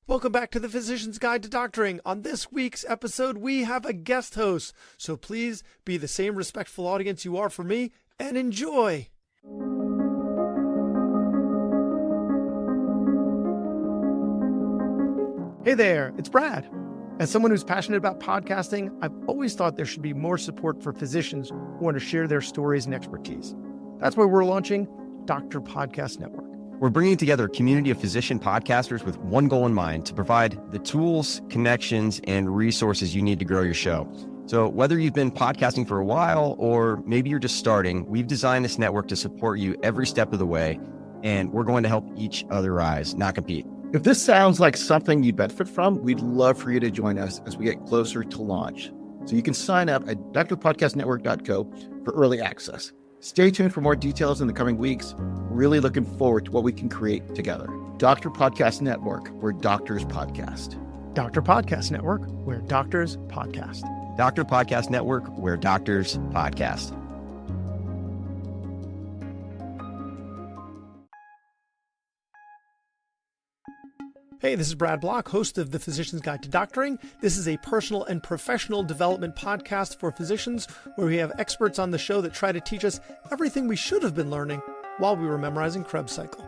Welcome back to the Physician's Guide to Doctoring. On this week's episode, we have a guest host, so please be the same respectful audience you are for me and enjoy. Hey there, it's Brad. As someone who's passionate about podcasting, I've always thought there should be more support for physicians who want to share their stories and expertise. That's why we're launching Dr. Podcast Network. We're bringing together a community of physician podcasters with one goal in mind: to provide the tools, connections, and resources you need to grow your show. So whether you've been podcasting for a while or maybe you're just starting, we've designed this network to support you every step of the way, and we're going to help each other rise, not compete. If this sounds like something you'd benefit from, we'd love for you to join us as we get closer to launch. So you can sign up at drpodcastnetwork.co for early access. Stay tuned for more details in the coming weeks. Really looking forward to what we can create together. Dr. Podcast Network, where doctors podcast. Dr. Podcast Network, where doctors podcast. Dr. Podcast Network, where doctors podcast. Hey, this is Brad Block, host of the Physician's Guide to Doctoring. This is a personal and professional development podcast for physicians where we have experts on the show that try to teach us everything we should have been learning while we were memorizing Krebs cycle.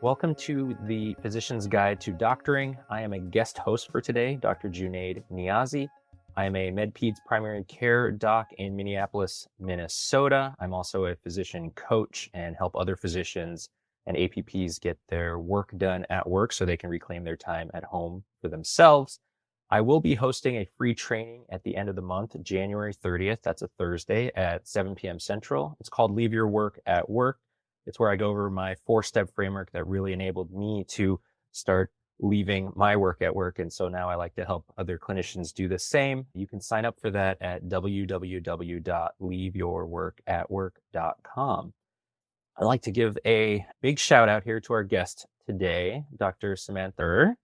Welcome to the Physician's Guide to Doctoring. I am a guest host for today, Dr. Junaid Niazi. I am a MedPeds primary care doc in Minneapolis, Minnesota. I'm also a physician coach and help other physicians and APPs get their work done at work so they can reclaim their time at home for themselves. I will be hosting a free training at the end of the month, January 30th. That's a Thursday at 7 p.m. Central. It's called Leave Your Work at Work. It's where I go over my 4-step framework that really enabled me to start leaving my work at work. And so now I like to help other clinicians do the same. You can sign up for that at www.leaveyourworkatwork.com. I'd like to give a big shout out here to our guest today, Dr. Samantha.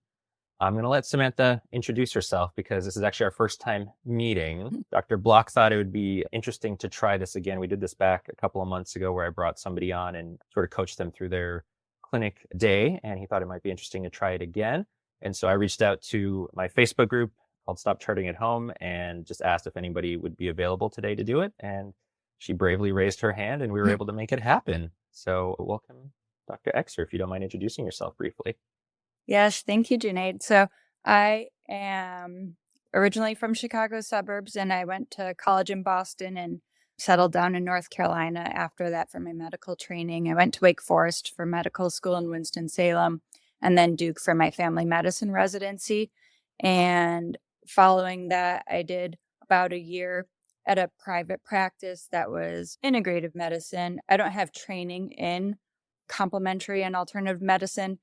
I'm going to let Samantha introduce herself because this is actually our first time meeting. Dr. Block thought it would be interesting to try this again. We did this back a couple of months ago where I brought somebody on and sort of coached them through their clinic day, and he thought it might be interesting to try it again. And so I reached out to my Facebook group called Stop Charting at Home and just asked if anybody would be available today to do it. And she bravely raised her hand and we were able to make it happen. So welcome, Dr. Eksir, if you don't mind introducing yourself briefly. Yes, thank you, Junaid. So I am originally from Chicago suburbs, and I went to college in Boston and settled down in North Carolina after that for my medical training. I went to Wake Forest for medical school in Winston-Salem, and then Duke for my family medicine residency. And following that, I did about a year at a private practice that was integrative medicine. I don't have training in complementary and alternative medicine,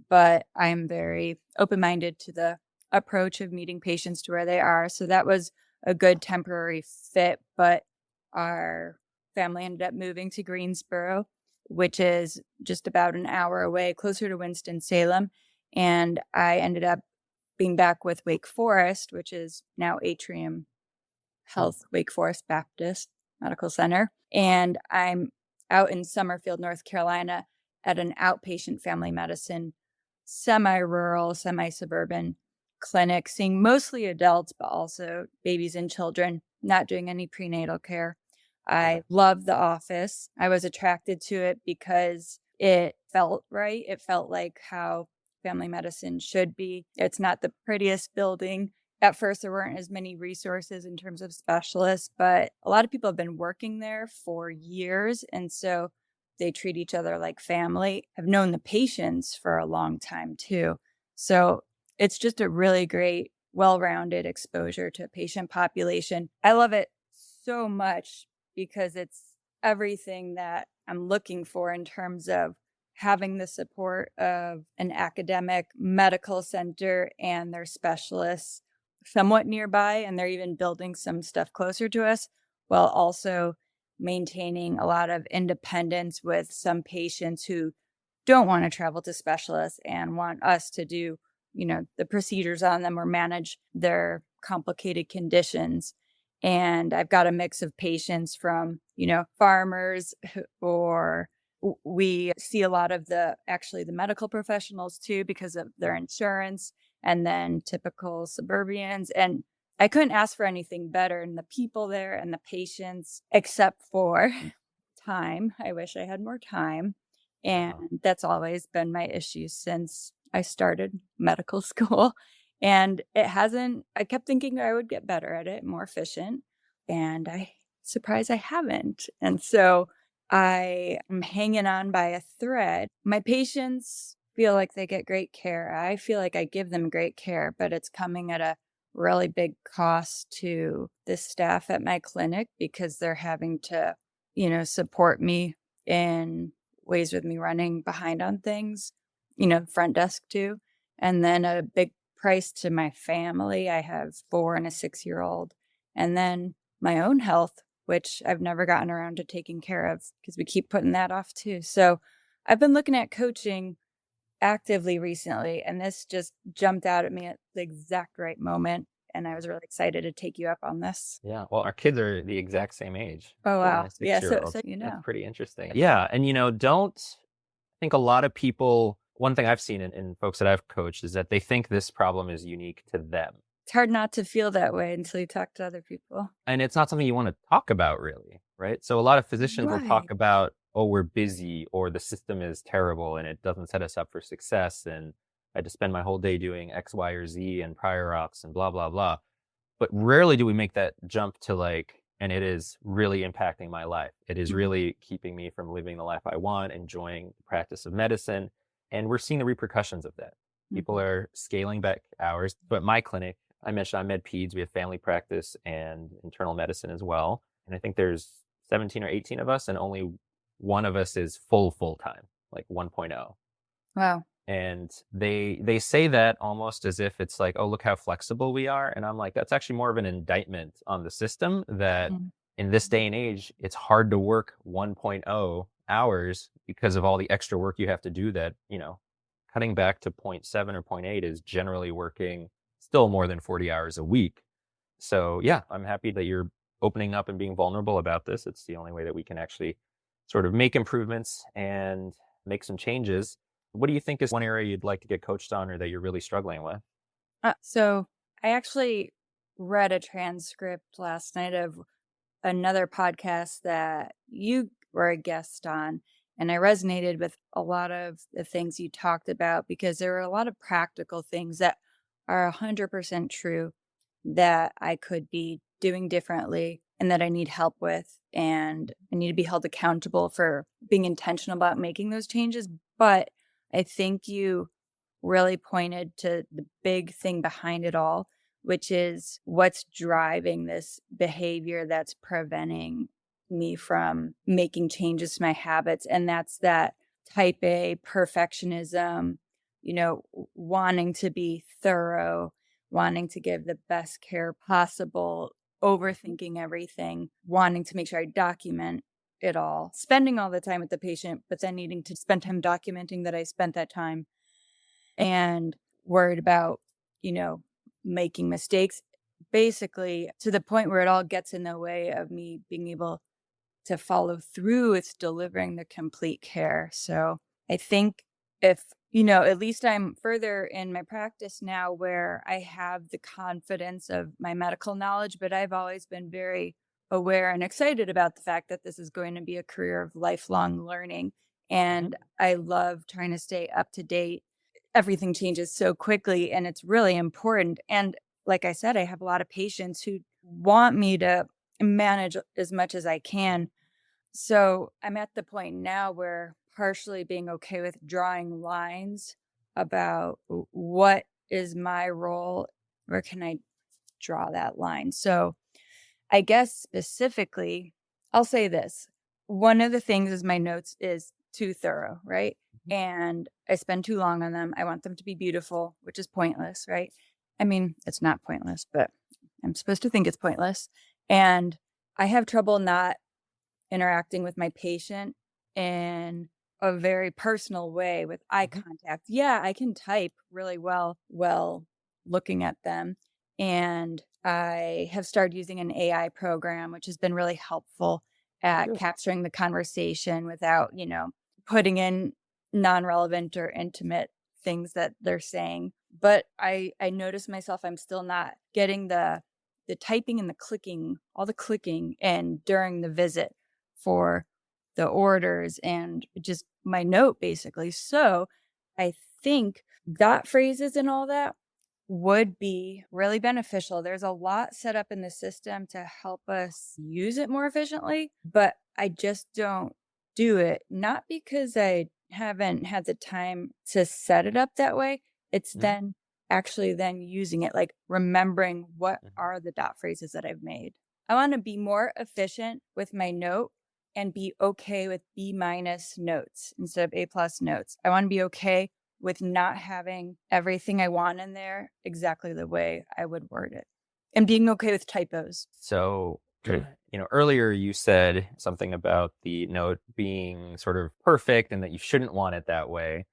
but I'm very open-minded to the approach of meeting patients to where they are. So that was a good temporary fit, but our family ended up moving to Greensboro, which is just about an hour away, closer to Winston-Salem. And I ended up being back with Wake Forest, which is now Atrium Health Wake Forest Baptist Medical Center. And I'm out in Summerfield, North Carolina at an outpatient family medicine, semi-rural, semi-suburban clinic, seeing mostly adults, but also babies and children, not doing any prenatal care. I love the office. I was attracted to it because it felt right. It felt like how family medicine should be. It's not the prettiest building. At first, there weren't as many resources in terms of specialists, but a lot of people have been working there for years. And so they treat each other like family. I've known the patients for a long time too. So it's just a really great, well-rounded exposure to a patient population. I love it so much because it's everything that I'm looking for in terms of having the support of an academic medical center and their specialists somewhat nearby, and they're even building some stuff closer to us, while also maintaining a lot of independence with some patients who don't want to travel to specialists and want us to do, the procedures on them or manage their complicated conditions. And I've got a mix of patients from, farmers or we see a lot of the medical professionals too because of their insurance, and then typical suburbians. And I couldn't ask for anything better. And the people there and the patients, except for time. I wish I had more time. And that's always been my issue since I started medical school. And I kept thinking I would get better at it, more efficient. And I surprised I haven't. And so I am hanging on by a thread. My patients feel like they get great care. I feel like I give them great care, but it's coming at a really big cost to the staff at my clinic because they're having to, support me in ways with me running behind on things, front desk too. And then a big price to my family. I have 4 and a 6-year-old. And then my own health, which I've never gotten around to taking care of because we keep putting that off too. So I've been looking at coaching actively recently, and this just jumped out at me at the exact right moment. And I was really excited to take you up on this. Yeah. Well, our kids are the exact same age. Oh, 4 and wow. a Yeah. So, 6-year-old. so That's pretty interesting. Yeah. And, I think a lot of people, one thing I've seen in folks that I've coached is that they think this problem is unique to them. It's hard not to feel that way until you talk to other people. And it's not something you want to talk about really, right? So a lot of physicians will talk Right. about, oh, we're busy or the system is terrible and it doesn't set us up for success. And I had to spend my whole day doing X, Y, or Z and prior auths and blah, blah, blah. But rarely do we make that jump to and it is really impacting my life. It is really keeping me from living the life I want, enjoying the practice of medicine. And we're seeing the repercussions of that. People are scaling back hours. But my clinic, I mentioned I'm Med Peds. We have family practice and internal medicine as well. And I think there's 17 or 18 of us, and only one of us is full time, like 1.0. Wow. And they say that almost as if it's like, oh, look how flexible we are. And I'm like, that's actually more of an indictment on the system that in this day and age, it's hard to work 1.0 hours because of all the extra work you have to do that, cutting back to 0.7 or 0.8 is generally working still more than 40 hours a week. So yeah, I'm happy that you're opening up and being vulnerable about this. It's the only way that we can actually sort of make improvements and make some changes. What do you think is one area you'd like to get coached on or that you're really struggling with? So I actually read a transcript last night of another podcast that you were a guest on, and I resonated with a lot of the things you talked about because there were a lot of practical things that are 100% true that I could be doing differently and that I need help with, and I need to be held accountable for being intentional about making those changes. But I think you really pointed to the big thing behind it all, which is what's driving this behavior that's preventing me from making changes to my habits. And that's that type A perfectionism, wanting to be thorough, wanting to give the best care possible, overthinking everything, wanting to make sure I document it all, spending all the time with the patient, but then needing to spend time documenting that I spent that time, and worried about, making mistakes, basically to the point where it all gets in the way of me being able to follow through with delivering the complete care. So I think if, at least I'm further in my practice now where I have the confidence of my medical knowledge, but I've always been very aware and excited about the fact that this is going to be a career of lifelong learning. And I love trying to stay up to date. Everything changes so quickly and it's really important. And like I said, I have a lot of patients who want me to manage as much as I can. So I'm at the point now where partially being okay with drawing lines about what is my role, where can I draw that line? So I guess specifically, I'll say this. One of the things is my notes is too thorough, right? And I spend too long on them. I want them to be beautiful, which is pointless, right? I mean, it's not pointless, but I'm supposed to think it's pointless. And I have trouble not interacting with my patient in a very personal way with eye contact. Yeah, I can type really well looking at them. And I have started using an AI program, which has been really helpful at capturing the conversation without, putting in non-relevant or intimate things that they're saying. But I notice myself, I'm still not getting the typing and the clicking, all the clicking and during the visit for the orders and just my note basically. So I think dot phrases and all that would be really beneficial. There's a lot set up in the system to help us use it more efficiently, but I just don't do it. Not because I haven't had the time to set it up that way. It's then actually then using it, like remembering what are the dot phrases that I've made. I want to be more efficient with my note and be okay with B- notes instead of A+ notes. I want to be okay with not having everything I want in there exactly the way I would word it and being okay with typos. So, earlier you said something about the note being sort of perfect and that you shouldn't want it that way.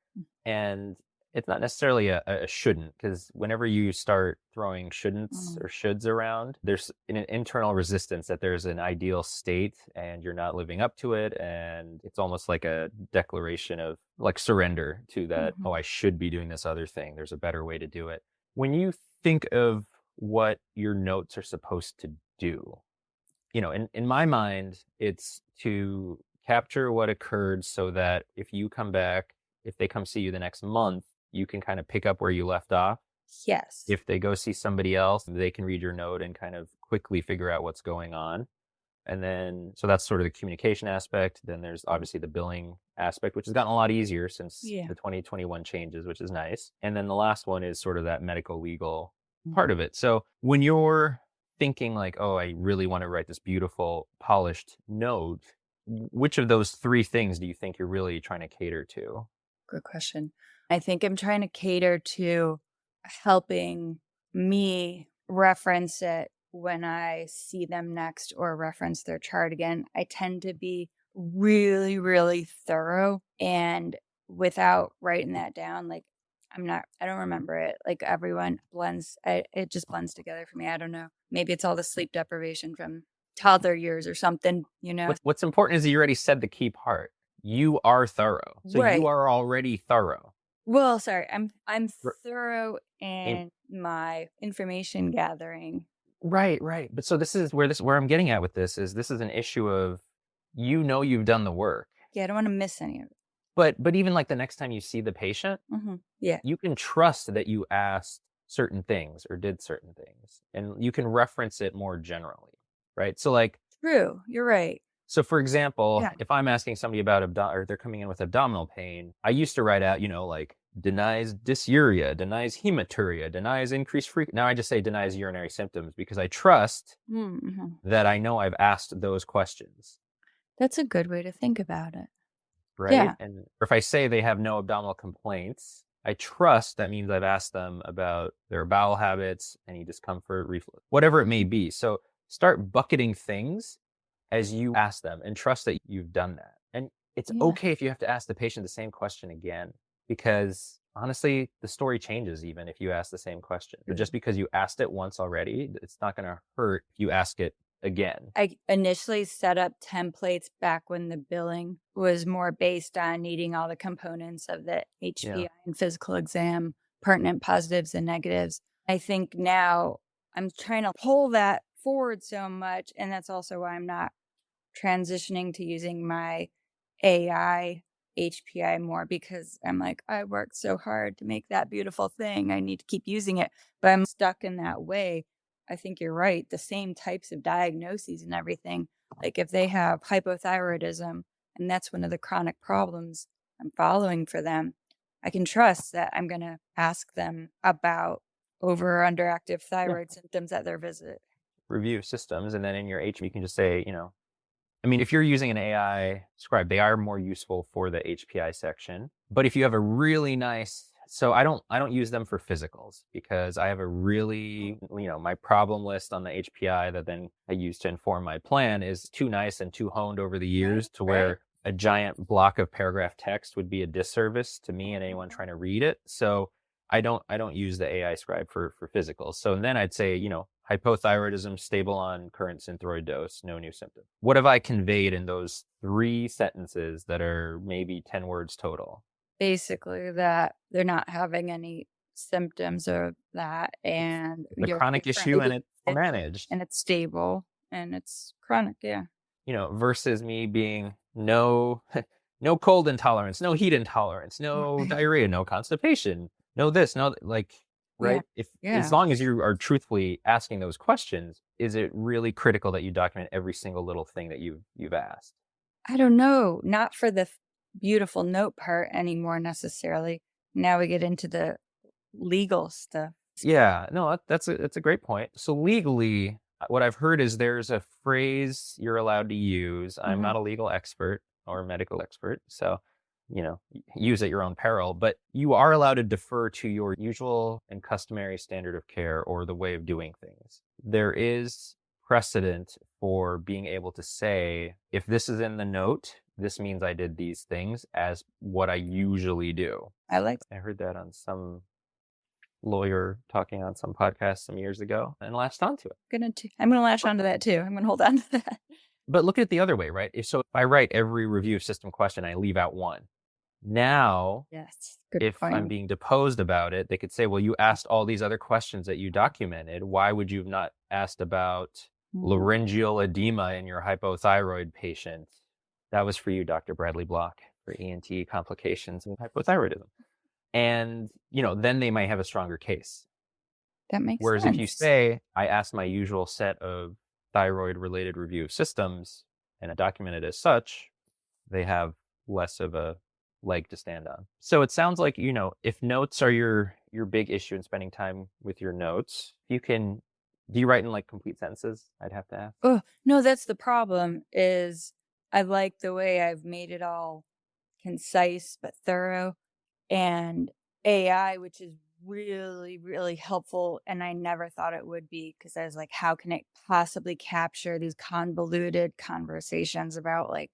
And it's not necessarily a shouldn't, because whenever you start throwing shouldn'ts or shoulds around, there's an internal resistance that there's an ideal state and you're not living up to it. And it's almost like a declaration of like surrender to that, oh, I should be doing this other thing. There's a better way to do it. When you think of what your notes are supposed to do, in my mind, it's to capture what occurred so that if you come back, if they come see you the next month, you can kind of pick up where you left off. Yes. If they go see somebody else, they can read your note and kind of quickly figure out what's going on. And then, so that's sort of the communication aspect. Then there's obviously the billing aspect, which has gotten a lot easier since the 2021 changes, which is nice. And then the last one is sort of that medical legal part of it. So when you're thinking like, oh, I really want to write this beautiful, polished note, which of those three things do you think you're really trying to cater to? Good question. I think I'm trying to cater to helping me reference it when I see them next or reference their chart again. I tend to be really, really thorough, and without writing that down, like I don't remember it. Like everyone blends, it just blends together for me. I don't know. Maybe it's all the sleep deprivation from toddler years or something, What's important is that you already said the key part. You are thorough. So Right. you are already thorough. Well, sorry, I'm thorough in my information gathering. Right. But so this is where I'm getting at with this is an issue of, you've done the work. Yeah, I don't want to miss any of it. But even like the next time you see the patient, Yeah. you can trust that you asked certain things or did certain things, and you can reference it more generally, right? So like, True, you're right. so for example, Yeah. if I'm asking somebody about or they're coming in with abdominal pain, I used to write out, like denies dysuria, denies hematuria, denies increased frequency. Now I just say denies urinary symptoms because I trust that I know I've asked those questions. That's a good way to think about it. Right. Yeah. And if I say they have no abdominal complaints, I trust that means I've asked them about their bowel habits, any discomfort, reflux, whatever it may be. So start bucketing things as you ask them and trust that you've done that. And it's okay if you have to ask the patient the same question again, because honestly, the story changes even if you ask the same question. But just because you asked it once already, it's not going to hurt if you ask it again. I initially set up templates back when the billing was more based on needing all the components of the HPI and physical exam, pertinent positives and negatives. I think now I'm trying to pull that forward so much, and that's also why I'm not transitioning to using my AI HPI more, because I'm like, I worked so hard to make that beautiful thing. I need to keep using it, but I'm stuck in that way. I think you're right. The same types of diagnoses and everything, like if they have hypothyroidism, and that's one of the chronic problems I'm following for them, I can trust that I'm going to ask them about over or underactive thyroid symptoms at their visit. Review systems. And then in your HPI, you can just say, if you're using an AI scribe, they are more useful for the HPI section. But if you have a really nice, so I don't use them for physicals because I have a really, my problem list on the HPI that then I use to inform my plan is too nice and too honed over the years to where a giant block of paragraph text would be a disservice to me and anyone trying to read it. So I don't use the AI scribe for physicals. So then I'd say, hypothyroidism, stable on current Synthroid dose, no new symptom. What have I conveyed in those 3 sentences that are maybe 10 words total? Basically that they're not having any symptoms of that, and The chronic issue, and it's managed. and it's stable and it's chronic. Yeah. Versus me being no cold intolerance, no heat intolerance, no diarrhea, no constipation, no this, no like, right? As long as you are truthfully asking those questions, is it really critical that you document every single little thing that you've asked? I don't know. Not for the beautiful note part anymore necessarily. Now we get into the legal stuff. Yeah, no, that's a great point. So legally, what I've heard is there's a phrase you're allowed to use. I'm not a legal expert or medical expert, so use at your own peril, but you are allowed to defer to your usual and customary standard of care or the way of doing things. There is precedent for being able to say, if this is in the note, this means I did these things as what I usually do. I heard that on some lawyer talking on some podcast some years ago and latched onto it. I'm going to latch onto that too. I'm going to hold on to that. But look at it the other way, right? If I write every review of system question, I leave out one. Now, yes, good if point. I'm being deposed about it, they could say, well, you asked all these other questions that you documented. Why would you have not asked about laryngeal edema in your hypothyroid patient? That was for you, Dr. Bradley Block, for ENT complications and hypothyroidism. And, then they might have a stronger case. That makes sense. Whereas if you say, I asked my usual set of thyroid-related review of systems and I document it as such, they have less of a leg to stand on. So it sounds like, if notes are your big issue in spending time with your notes, do you write in like complete sentences? I'd have to ask. Oh, no, that's the problem is I like the way I've made it all concise but thorough, and AI, which is really, really helpful. And I never thought it would be, because I was like, how can it possibly capture these convoluted conversations about like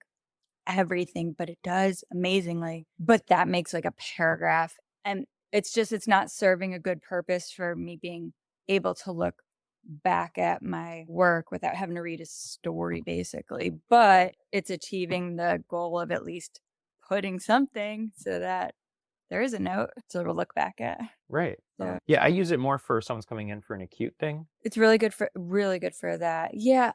everything? But it does amazingly. But that makes like a paragraph. And it's not serving a good purpose for me being able to look back at my work without having to read a story, basically. But it's achieving the goal of at least putting something so that there is a note to look back at. Right. So, yeah, I use it more for someone's coming in for an acute thing. It's really good for that. Yeah.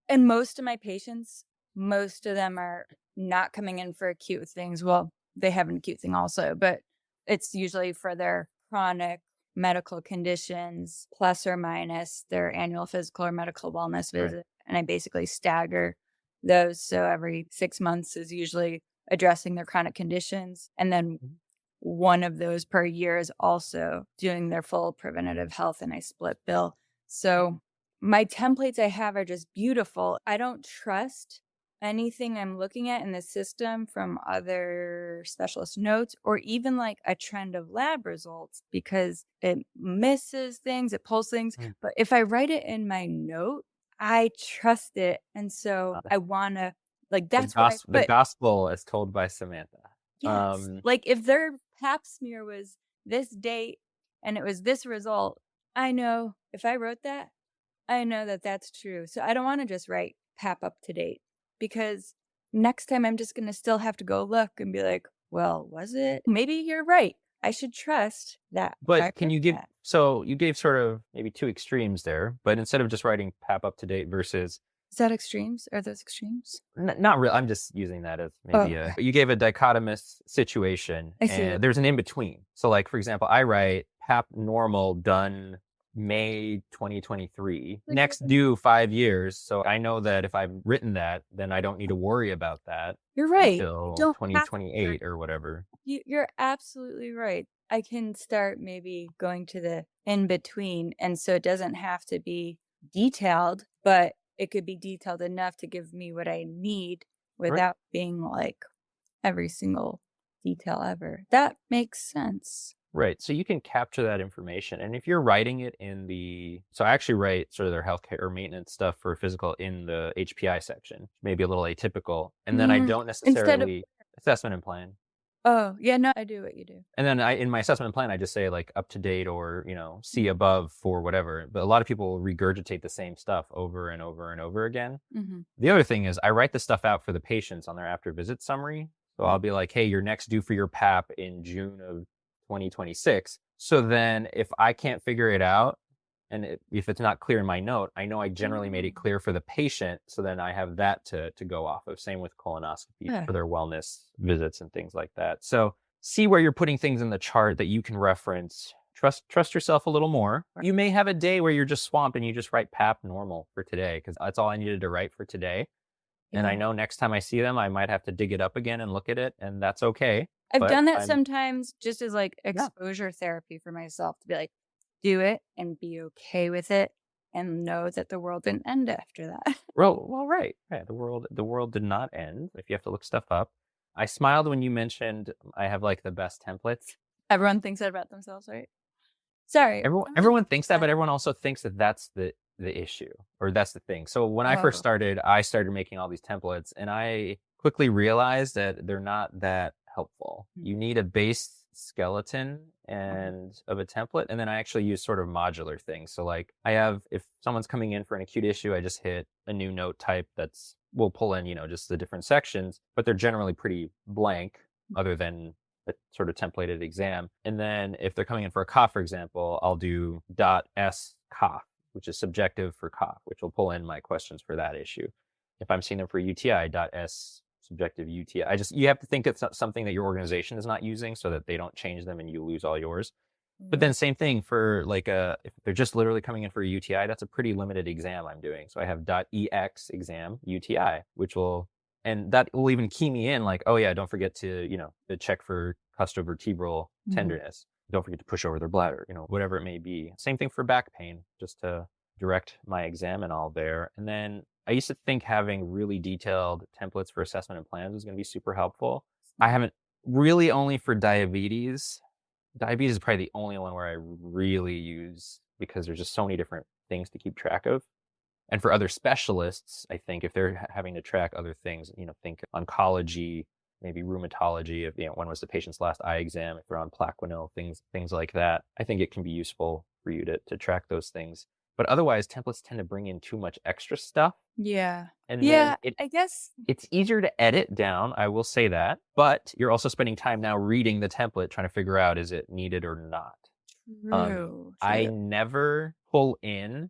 And most of my patients, most of them are not coming in for acute things. Well, they have an acute thing also, but it's usually for their chronic medical conditions, plus or minus their annual physical or medical wellness visit. Right. And I basically stagger those. So every 6 months is usually addressing their chronic conditions. And then one of those per year is also doing their full preventative health, and I split bill. So my templates I have are just beautiful. I don't trust anything I'm looking at in the system from other specialist notes or even like a trend of lab results, because it misses things, it pulls things. But if I write it in my note, I trust it. And so I want to, like, that's the gospel as told by Samantha. Yes. Like if their pap smear was this date and it was this result, I know if I wrote that, I know that that's true. So I don't want to just write pap up to date, because next time I'm just going to still have to go look and be like, well, was it? Maybe you're right. I should trust that. But can you give, so you gave sort of maybe 2 extremes there, but instead of just writing pap up to date versus. Is that extremes? Are those extremes? Not really. I'm just using that as maybe you gave a dichotomous situation and there's an in-between. So like, for example, I write pap normal done May 2023, next due 5 years. So I know that if I've written that, then I don't need to worry about that. You're right. Until 2028 or whatever. You're absolutely right. I can start maybe going to the in-between. And so it doesn't have to be detailed, but it could be detailed enough to give me what I need without being like every single detail ever. That makes sense. Right. So you can capture that information. And if you're writing it so I actually write sort of their healthcare or maintenance stuff for physical in the HPI section, maybe a little atypical. And then I don't necessarily assessment and plan. Oh, yeah, no, I do what you do. And then in my assessment plan, I just say like up to date or, see above for whatever. But a lot of people regurgitate the same stuff over and over and over again. Mm-hmm. The other thing is I write the stuff out for the patients on their after visit summary. So I'll be like, hey, you're next due for your PAP in June of 2026. So then if I can't figure it out, and if it's not clear in my note, I know I generally made it clear for the patient. So then I have that to go off of. Same with colonoscopy for their wellness visits and things like that. So see where you're putting things in the chart that you can reference. Trust yourself a little more. You may have a day where you're just swamped and you just write PAP normal for today because that's all I needed to write for today. And I know next time I see them, I might have to dig it up again and look at it, and that's okay. I've done that sometimes just as like exposure therapy for myself to be like, do it and be okay with it and know that the world didn't end after that. Well, right. The world did not end if you have to look stuff up. I smiled when you mentioned I have like the best templates. Everyone thinks that about themselves, right? Sorry. Everyone thinks that, but everyone also thinks that that's the issue or that's the thing. So when I first started, I started making all these templates and I quickly realized that they're not that helpful. You need a base skeleton and of a template. And then I actually use sort of modular things. So like if someone's coming in for an acute issue, I just hit a new note type we'll pull in, just the different sections, but they're generally pretty blank other than a sort of templated exam. And then if they're coming in for a cough, for example, I'll do .s cough, which is subjective for cough, which will pull in my questions for that issue. If I'm seeing them for UTI, .s subjective UTI. You have to think it's something that your organization is not using so that they don't change them and you lose all yours. But then same thing for like if they're just literally coming in for a UTI, that's a pretty limited exam I'm doing. So I have .ex exam UTI, and that will even key me in like, oh yeah, don't forget to, to check for costovertebral tenderness. Don't forget to push over their bladder, whatever it may be. Same thing for back pain, just to direct my exam and all there. And then I used to think having really detailed templates for assessment and plans was going to be super helpful. I haven't really only for diabetes. Diabetes is probably the only one where I really use because there's just so many different things to keep track of. And for other specialists, I think if they're having to track other things, think oncology, maybe rheumatology, if when was the patient's last eye exam, if they're on Plaquenil, things like that. I think it can be useful for you to track those things. But otherwise, templates tend to bring in too much extra stuff. Yeah. And then I guess it's easier to edit down. I will say that. But you're also spending time now reading the template, trying to figure out, is it needed or not? True. I never pull in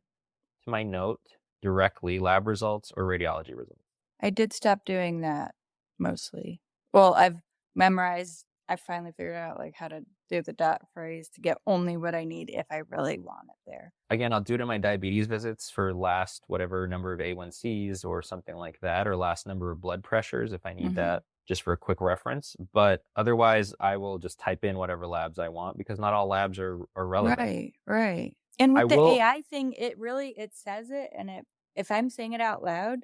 to my note directly lab results or radiology results. I did stop doing that mostly. Well, I've memorized. I finally figured out like how to do the dot phrase to get only what I need if I really want it there. Again, I'll do it in my diabetes visits for last whatever number of A1Cs or something like that, or last number of blood pressures if I need that, just for a quick reference. But otherwise, I will just type in whatever labs I want because not all labs are relevant. Right. And with the AI thing, it says it, and if I'm saying it out loud,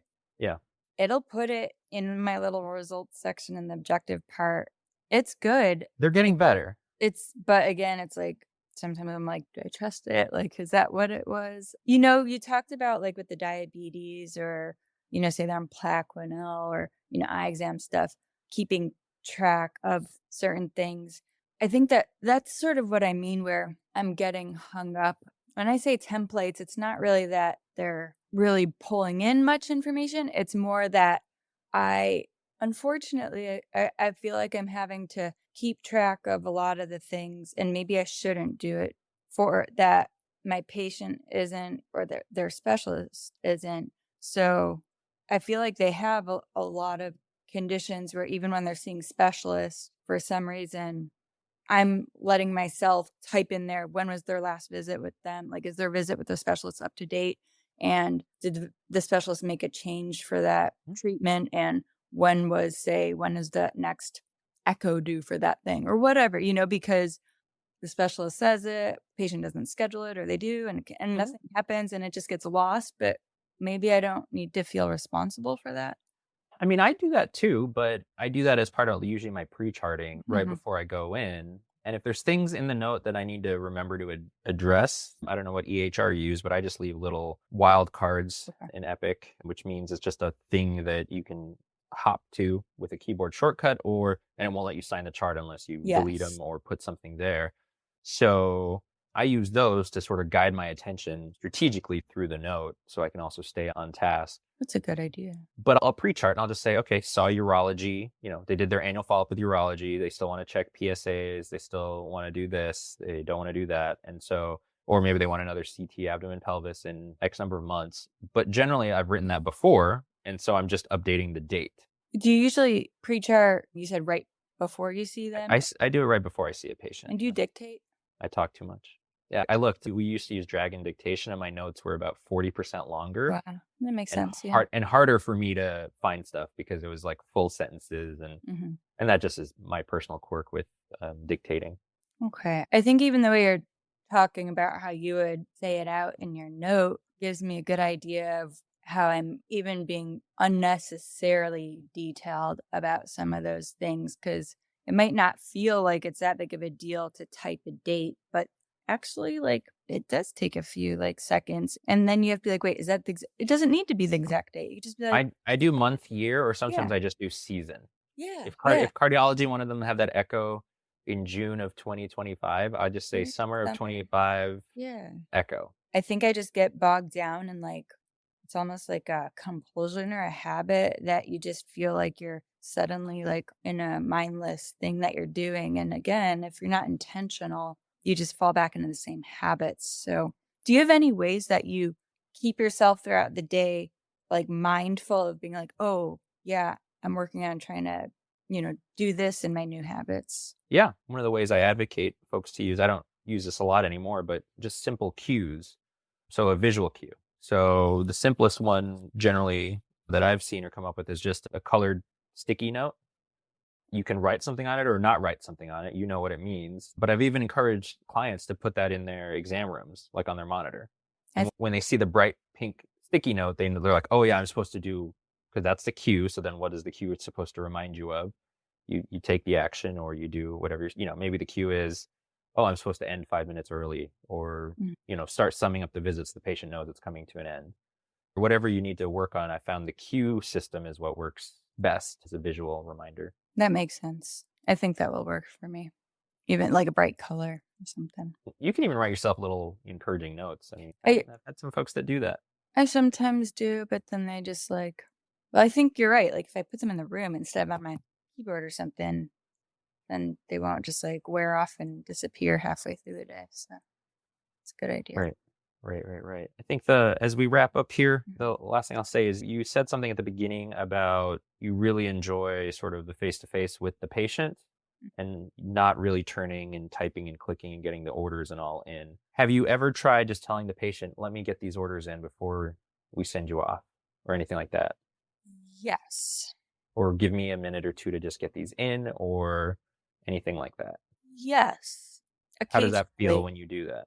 it'll put it in my little results section in the objective part. It's good. They're getting better. But again, it's like, sometimes I'm like, do I trust it? Like, is that what it was? You talked about like with the diabetes or, say they're on Plaquenil or, eye exam stuff, keeping track of certain things. I think that's sort of what I mean where I'm getting hung up. When I say templates, it's not really that they're really pulling in much information. It's more that unfortunately, I feel like I'm having to keep track of a lot of the things, and maybe I shouldn't do it for that my patient isn't or their specialist isn't. So I feel like they have a lot of conditions where even when they're seeing specialists, for some reason, I'm letting myself type in there, when was their last visit with them? Like, is their visit with the specialist up to date? And did the specialist make a change for that treatment? And when is the next echo due for that thing or whatever, because the specialist says it, patient doesn't schedule it, or they do, and nothing happens and it just gets lost. But maybe I don't need to feel responsible for that. I mean, I do that too, but I do that as part of usually my pre-charting right before I go in. And if there's things in the note that I need to remember to address, I don't know what EHR you use, but I just leave little wild cards in Epic, which means it's just a thing that you can hop to with a keyboard shortcut, and it won't let you sign the chart unless you delete Yes. them or put something there. So I use those to sort of guide my attention strategically through the note so I can also stay on task. That's a good idea. But I'll pre-chart and I'll just say, okay, saw urology. They did their annual follow-up with urology. They still want to check PSAs. They still want to do this. They don't want to do that. And so, or maybe they want another CT abdomen pelvis in X number of months. But generally, I've written that before. And so I'm just updating the date. Do you usually pre-chart, you said right before you see them? I do it right before I see a patient. And do you dictate? I talk too much. Yeah, I looked. We used to use Dragon dictation, and my notes were about 40% longer. Wow, that makes sense. Yeah. Harder for me to find stuff because it was like full sentences, and that just is my personal quirk with dictating. Okay. I think even the way you're talking about how you would say it out in your note gives me a good idea of how I'm even being unnecessarily detailed about some of those things, because it might not feel like it's that big of a deal to type a date, but actually, like, it does take a few seconds, and then you have to be like, wait, is that it doesn't need to be the exact date. You just be like, I do month, year, or sometimes Yeah. I just do season. yeah, If yeah. if cardiology wanted them to have that echo in June of 2025, I just say Mm, summer of summer. 25 Yeah. echo. I think I just get bogged down in it's almost like a compulsion or a habit that you just feel like you're suddenly in a mindless thing that you're doing. And again, if you're not intentional, you just fall back into the same habits. So, do you have any ways that you keep yourself throughout the day, mindful of being like, oh, yeah, I'm working on trying to, do this in my new habits? Yeah, one of the ways I advocate folks to use, I don't use this a lot anymore, but just simple cues. So a visual cue. So the simplest one generally that I've seen or come up with is just a colored sticky note. You can write something on it or not write something on it. You know what it means. But I've even encouraged clients to put that in their exam rooms, like on their monitor. And when they see the bright pink sticky note, they're like, oh yeah, I'm supposed to do, because that's the cue. So then what is the cue it's supposed to remind you of? You take the action or you do whatever, maybe the cue is, oh, I'm supposed to end 5 minutes early, or, start summing up the visits. The patient knows it's coming to an end. Or whatever you need to work on, I found the cue system is what works best as a visual reminder. That makes sense. I think that will work for me. Even like a bright color or something. You can even write yourself little encouraging notes. I mean, I- I've had some folks that do that. I sometimes do, but then they just well, I think you're right. If I put them in the room instead of on my keyboard or something, then they won't just wear off and disappear halfway through the day. So it's a good idea. Right. I think as we wrap up here, the last thing I'll say is you said something at the beginning about you really enjoy sort of the face-to-face with the patient and not really turning and typing and clicking and getting the orders and all in. Have you ever tried just telling the patient, let me get these orders in before we send you off, or anything like that? Yes. Or give me a minute or two to just get these in, or anything like that? Yes. How does that feel Occasionally. when you do that?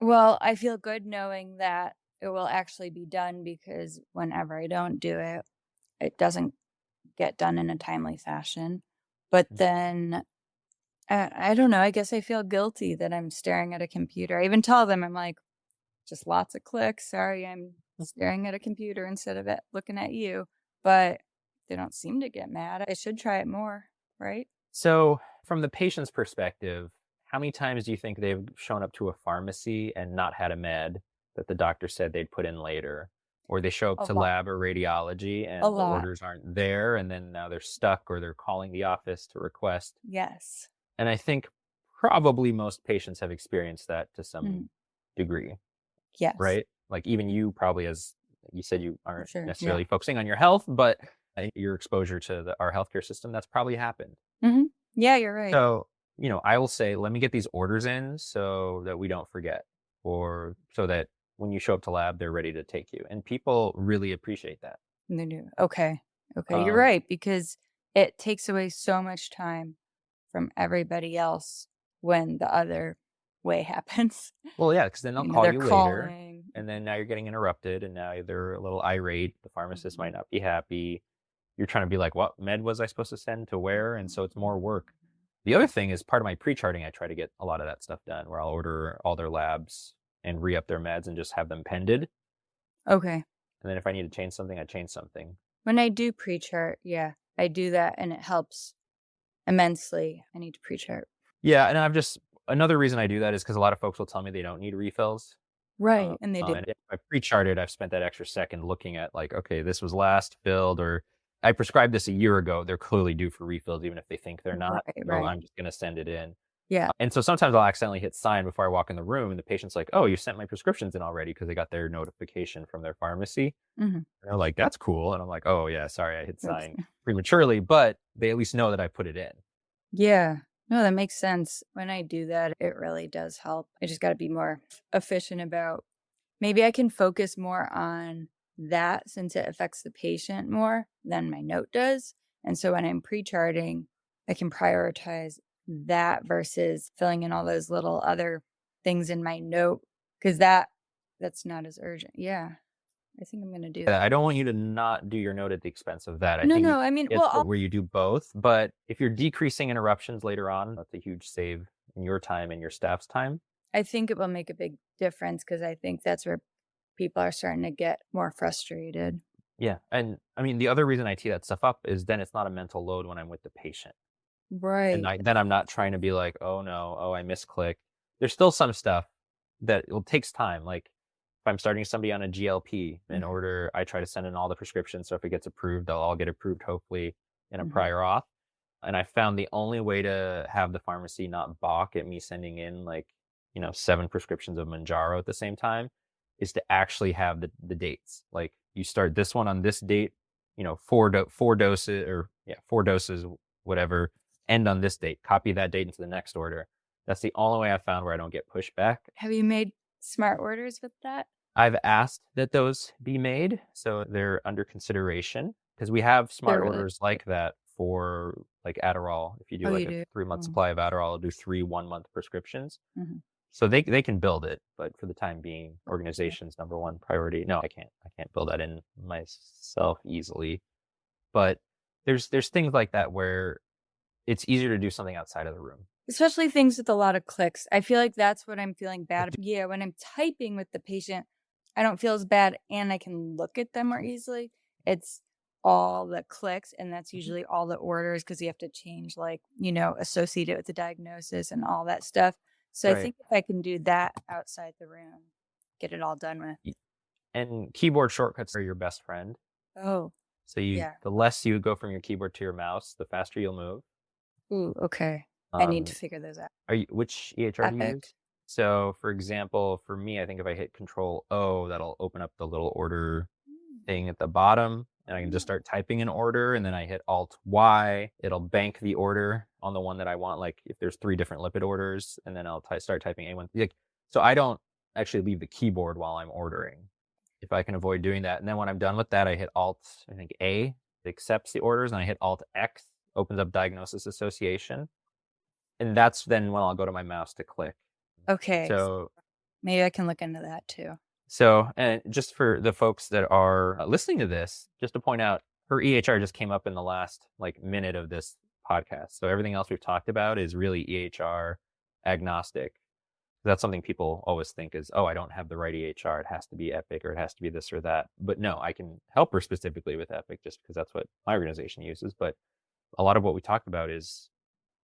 Well, I feel good knowing that it will actually be done, because whenever I don't do it, it doesn't get done in a timely fashion. But then, I don't know, I guess I feel guilty that I'm staring at a computer. I even tell them, I'm like, just lots of clicks. Sorry, I'm staring at a computer instead of looking at you. But they don't seem to get mad. I should try it more, right? So from the patient's perspective, how many times do you think they've shown up to a pharmacy and not had a med that the doctor said they'd put in later? Or they show up A to lot. lab or radiology and A the lot. orders aren't there, and then now they're stuck, or they're calling the office to request. Yes. And I think probably most patients have experienced that to some Mhm. degree, Yes. right? Like even you probably, as you said, you aren't Sure, yeah. necessarily focusing on your health, but your exposure to our healthcare system, that's probably happened. Mm-hmm. Yeah, you're right. So, I will say, let me get these orders in so that we don't forget, or so that when you show up to lab, they're ready to take you. And people really appreciate that. They do. Okay. You're Um, right, because it takes away so much time from everybody else when the other way happens. Well, yeah, because then they'll call they're you later, calling. and then now you're getting interrupted, and now they're a little irate. The pharmacist might not be happy. You're trying to be like, what med was I supposed to send to where? And so it's more work. The other thing is, part of my pre-charting, I try to get a lot of that stuff done, where I'll order all their labs and re-up their meds and just have them pended. Okay. And then if I need to change something, I change something. When I do pre-chart, yeah, I do that and it helps immensely. I need to pre-chart. Yeah, and another reason I do that is because a lot of folks will tell me they don't need refills. Right. And they And did. if I pre-charted, I've spent that extra second looking at like, okay, this was last filled, or I prescribed this a year ago. They're clearly due for refills, even if they think they're not. Right, So right. I'm just going to send it in. Yeah. And so sometimes I'll accidentally hit sign before I walk in the room, and the patient's like, "Oh, you sent my prescriptions in already," because they got their notification from their pharmacy. hmm And they're like, "That's cool," and I'm like, "Oh yeah, sorry, I hit Oops. sign prematurely," but they at least know that I put it in. Yeah. No, that makes sense. When I do that, it really does help. I just got to be more efficient about maybe I can focus more on that since it affects the patient more than my note does. And so when I'm pre-charting, I can prioritize that versus filling in all those little other things in my note because that's not as urgent. Yeah. I think I'm going to do that. I don't want you to not do your note at the expense of that. I No, think no. I mean, it's well, where you do both, but if you're decreasing interruptions later on, that's a huge save in your time and your staff's time. I think it will make a big difference because I think that's where people are starting to get more frustrated. Yeah, and I mean, the other reason I tee that stuff up is then it's not a mental load when I'm with the patient. And Right. then I'm not trying to be like, "Oh, no. Oh, I misclicked." There's still some stuff that it takes time, like, if I'm starting somebody on a GLP in Mhm. order, I try to send in all the prescriptions, so if it gets approved, they'll all get approved, hopefully, in a Mhm. prior auth, and I found the only way to have the pharmacy not balk at me sending in, like, 7 prescriptions of Mounjaro at the same time is to actually have the dates. Like, you start this one on this date, 4 doses or, yeah, 4 doses, whatever, end on this date. Copy that date into the next order. That's the only way I've found where I don't get pushback. Have you made smart orders with that? I've asked that those be made, so they're under consideration because we have smart They're really orders like that for like Adderall. If you do Oh, like you a do? 3-month Oh. supply of Adderall, I'll do 3 1-month prescriptions. Mhm. So they can build it, but for the time being, organization's number one priority. No, I can't build that in myself easily. But there's things like that where it's easier to do something outside of the room. Especially things with a lot of clicks. I feel like that's what I'm feeling bad about. Yeah, when I'm typing with the patient, I don't feel as bad and I can look at them more easily. It's all the clicks, and that's usually all the orders because you have to change, associate it with the diagnosis and all that stuff. So I Right. think if I can do that outside the room, get it all done with. And keyboard shortcuts are your best friend. Oh, So yeah. the less you go from your keyboard to your mouse, the faster you'll move. Ooh, okay. I need to Um, figure those out. which EHR do you Epic. use? So, for example, for me, I think if I hit Control O, that'll open up the little order thing at the bottom, and I can just start typing an order, and then I hit Alt Y. It'll bank the order on the one that I want. Like if there's 3 different lipid orders, and then I'll start typing A1. Like, so I don't actually leave the keyboard while I'm ordering, if I can avoid doing that. And then when I'm done with that, I hit Alt, I think A, it accepts the orders, and I hit Alt X, opens up diagnosis association. And that's then when I'll go to my mouse to click. Okay. So, Maybe I can look into that too. and just for the folks that are listening to this, just to point out, her EHR just came up in the last minute of this podcast. So everything else we've talked about is really EHR agnostic. That's something people always think is, oh, I don't have the right EHR. It has to be Epic or it has to be this or that. But no, I can help her specifically with Epic just because that's what my organization uses. But a lot of what we talked about is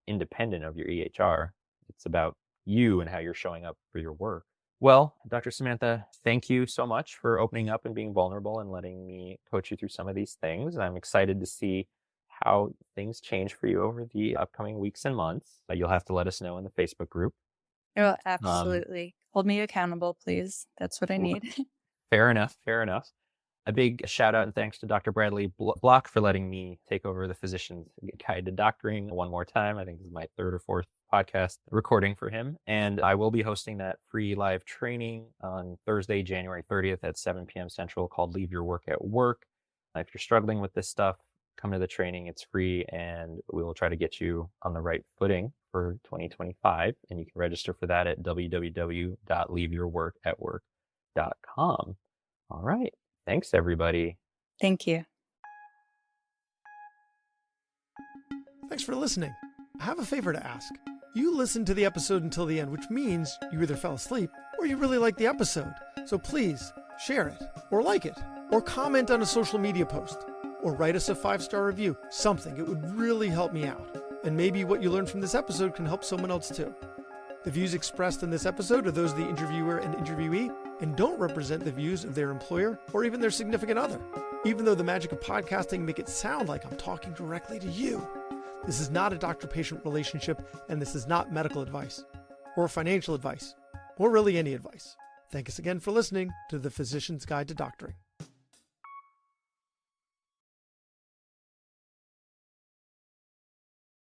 independent of your EHR. It's about you and how you're showing up for your work. Well, Dr. Samantha, thank you so much for opening up and being vulnerable and letting me coach you through some of these things. I'm excited to see how things change for you over the upcoming weeks and months. You'll have to let us know in the Facebook group. Oh, absolutely. Hold me accountable, please. That's what I need. Fair enough. A big shout out and thanks to Dr. Bradley Block for letting me take over the Physician's Guide to Doctoring one more time. I think this is my 3rd or 4th podcast recording for him. And I will be hosting that free live training on Thursday, January 30th at 7 p.m. Central called Leave Your Work at Work. If you're struggling with this stuff, come to the training. It's free and we will try to get you on the right footing for 2025. And you can register for that at www.leaveyourworkatwork.com. All right. Thanks, everybody. Thank you. Thanks for listening. I have a favor to ask. You listened to the episode until the end, which means you either fell asleep or you really liked the episode. So please share it or like it or comment on a social media post. or write us a 5-star review. Something. It would really help me out. And maybe what you learned from this episode can help someone else too. The views expressed in this episode are those of the interviewer and interviewee and don't represent the views of their employer or even their significant other. Even though the magic of podcasting make it sound like I'm talking directly to you. This is not a doctor-patient relationship, and this is not medical advice or financial advice or really any advice. Thank us again for listening to The Physician's Guide to Doctoring.